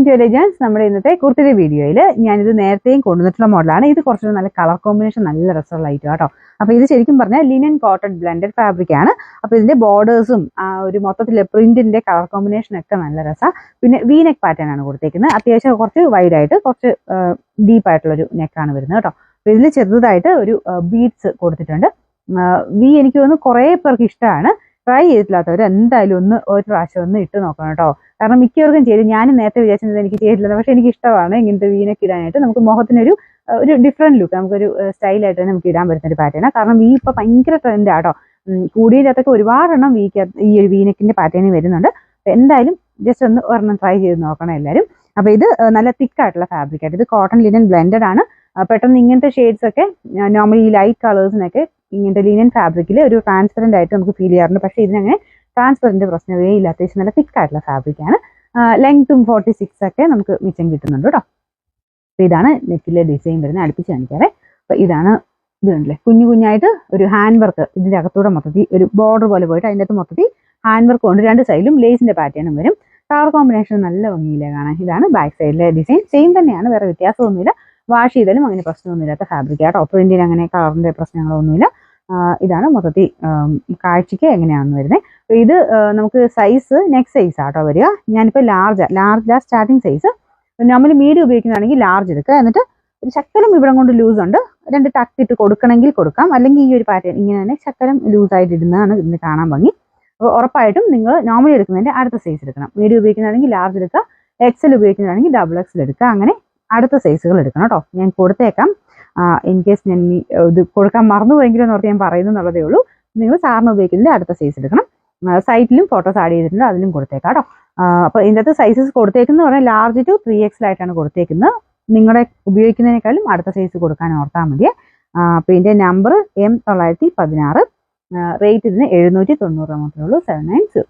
To elegance. നമ്മുടെ ഇന്നത്തെ കുർത്തിയുടെ വീഡിയോയിൽ ഞാനിത് നേരത്തെയും കൊണ്ടുവന്നിട്ടുള്ള മോഡലാണ്. ഇത് കുറച്ചുകൂടി നല്ല കളർ കോമ്പിനേഷൻ, നല്ല രസമുള്ള ഐറ്റം കേട്ടോ. അപ്പോൾ ഇത് ശരിക്കും പറഞ്ഞാൽ ലിനൻ കോട്ടൺ ബ്ലെൻഡഡ് ഫാബ്രിക് ആണ്. അപ്പോൾ ഇതിന്റെ ബോർഡേഴ്സും ഒരു മൊത്തത്തിൽ പ്രിന്റിന്റെ കളർ കോമ്പിനേഷൻ ഒക്കെ നല്ല രസമാണ്. പിന്നെ വി നെക്ക് പാറ്റേൺ ആണ് കൊടുത്തേക്കുന്നത്. അത്യാവശ്യം കുറച്ച് വൈഡ് ആയിട്ട് കുറച്ച് ഡീപ്പായിട്ടുള്ളൊരു നെക്കാണ് വരുന്നത് കേട്ടോ. അപ്പോൾ ഇതിൽ ചെറുതായിട്ട് ഒരു ബീഡ്സ് കൊടുത്തിട്ടുണ്ട്. വി എനിക്ക് തോന്നുന്നു കുറേ പേർക്ക് ഇഷ്ടമാണ്. ട്രൈ ചെയ്തിട്ടില്ലാത്തവർ എന്തായാലും ഒരു പ്രാവശ്യം ഒന്ന് ഇട്ട് നോക്കണം കേട്ടോ. കാരണം മിക്കവർക്കും ചെയ്ത് ഞാൻ നേരത്തെ വിചാരിച്ചത് എനിക്ക് ചെയ്തിട്ടില്ല, പക്ഷെ എനിക്ക് ഇഷ്ടമാണ് ഇങ്ങനത്തെ വീനൊക്കെ ഇടാനായിട്ട്. നമുക്ക് മുഖത്തിനൊരു ഡിഫറെന്റ് ലുക്ക്, നമുക്കൊരു സ്റ്റൈലായിട്ട് തന്നെ നമുക്ക് ഇടാൻ പറ്റുന്ന ഒരു പാറ്റേണാണ്. കാരണം വി ഇപ്പോൾ ഭയങ്കര ട്രെൻഡാണ് കേട്ടോ. കൂടിയതിനകത്തൊക്കെ ഒരുപാടെണ്ണം ഈ ഒരു വീനെക്കിന്റെ പാറ്റേണിൽ വരുന്നുണ്ട്. എന്തായാലും ജസ്റ്റ് ഒരെണ്ണം ട്രൈ ചെയ്ത് നോക്കണം എല്ലാവരും. അപ്പോൾ ഇത് നല്ല തിക്കായിട്ടുള്ള ഫാബ്രിക് ആയിട്ട്, ഇത് കോട്ടൺ ലിനൻ ബ്ലെൻഡഡ് ആണ്. പെട്ടെന്ന് ഇങ്ങനത്തെ ഷെയ്ഡ്സ് ഒക്കെ നോർമലി ഈ ലൈറ്റ് കളേഴ്സിനൊക്കെ ഇങ്ങനത്തെ ലിനൻ ഫാബ്രിക്കിൽ ഒരു ട്രാൻസ്പെറന്റ് ആയിട്ട് നമുക്ക് ഫീൽ ചെയ്യാറുണ്ട്. പക്ഷേ ഇതിനങ്ങനെ ട്രാൻസ്പെറന്റ് പ്രശ്നമേ ഇല്ല. അത്യാവശ്യം നല്ല തിക്കായിട്ടുള്ള ഫാബ്രിക്കാണ്. ലെങ്ത്തും 46 ഒക്കെ നമുക്ക് മിച്ചം കിട്ടുന്നുണ്ട് കേട്ടോ. അപ്പോൾ ഇതാണ് നെക്കിലെ ഡിസൈൻ വരുന്നത്. അടുപ്പിച്ച് കാണിക്കാറേ. അപ്പോൾ ഇതാണ്, ഇത് കണ്ടില്ലേ, കുഞ്ഞായിട്ട് ഒരു ഹാൻഡ് വർക്ക് ഇതിൻ്റെ അകത്തൂടെ മൊത്തത്തിൽ ഒരു ബോർഡർ പോലെ പോയിട്ട് അതിൻ്റെ അകത്ത് മൊത്തത്തിൽ ഹാൻഡ് വർക്ക് കൊണ്ട് രണ്ട് സൈഡിലും ലേസിന്റെ പാറ്റേണും വരും. കളർ കോമ്പിനേഷൻ നല്ല ഭംഗിയില്ലേ കാണാൻ. ഇതാണ് ബാക്ക് സൈഡിലെ ഡിസൈൻ. സെയിം തന്നെയാണ്, വേറെ വ്യത്യാസമൊന്നുമില്ല. വാഷ് ചെയ്താലും അങ്ങനെ പ്രശ്നമൊന്നുമില്ലാത്ത ഫാബ്രിക് ആട്ടോ. പ്രിന്റിന് അങ്ങനെ കളറിന്റെ പ്രശ്നങ്ങളൊന്നുമില്ല. ഇതാണ് മൊത്തത്തിൽ കാഴ്ചയ്ക്ക് എങ്ങനെയാണെന്ന് വരുന്നത്. അപ്പോൾ ഇത് നമുക്ക് സൈസ് നെക്സ്റ്റ് സൈസ് ആട്ടോ വരിക. ഞാനിപ്പോൾ ലാർജ് സ്റ്റാർട്ടിങ് സൈസ്. നമ്മൾ മീഡിയം ഉപയോഗിക്കുന്നതാണെങ്കിൽ ലാർജ് എടുക്കുക. എന്നിട്ട് ഒരു ശക്കലം ഇവിടെ കൊണ്ട് ലൂസ് ഉണ്ട്, 2 ടക്ക് ഇട്ട് കൊടുക്കണമെങ്കിൽ കൊടുക്കാം. അല്ലെങ്കിൽ ഈ ഒരു പാറ്റേൺ ഇങ്ങനെ തന്നെ ശക്കലം ലൂസായിട്ട് ഇടുന്നതാണ് ഇതിന് കാണാൻ ഭംഗി. അപ്പോൾ ഉറപ്പായിട്ടും നിങ്ങൾ നോർമലി എടുക്കുന്നതിൻ്റെ അടുത്ത സൈസ് എടുക്കണം. മീഡിയം ഉപയോഗിക്കുന്നതാണെങ്കിൽ ലാർജ് എടുക്കുക, എക്സൽ ഉപയോഗിക്കുന്നതാണെങ്കിൽ XXL എടുക്കുക. അങ്ങനെ അടുത്ത സൈസുകൾ എടുക്കണം കേട്ടോ. ഞാൻ കൊടുത്തേക്കാം. ഇൻ കേസ് ഞാൻ ഇത് കൊടുക്കാൻ മറന്നുപോയെങ്കിലും ഓർത്ത് ഞാൻ പറയുന്നു എന്നുള്ളതേ ഉള്ളൂ. നിങ്ങൾ സാറിന് ഉപയോഗിക്കുന്നതിൻ്റെ അടുത്ത സൈസ് എടുക്കണം. സൈറ്റിലും ഫോട്ടോസ് ആഡ് ചെയ്തിട്ടുണ്ട്, അതിലും കൊടുത്തേക്കാം കേട്ടോ. അപ്പോൾ ഇതിൻ്റെ അകത്ത് സൈസസ് കൊടുത്തേക്കുന്നത് പറഞ്ഞാൽ ലാർജ് ടു 3XL ആയിട്ടാണ് കൊടുത്തേക്കുന്നത്. നിങ്ങളുടെ ഉപയോഗിക്കുന്നതിനേക്കാളും അടുത്ത സൈസ് കൊടുക്കാൻ ഓർത്താൽ മതി. അപ്പോൾ ഇതിൻ്റെ നമ്പർ M916. റേറ്റ് ഇതിന് 790 മാത്രമേ ഉള്ളൂ. 790.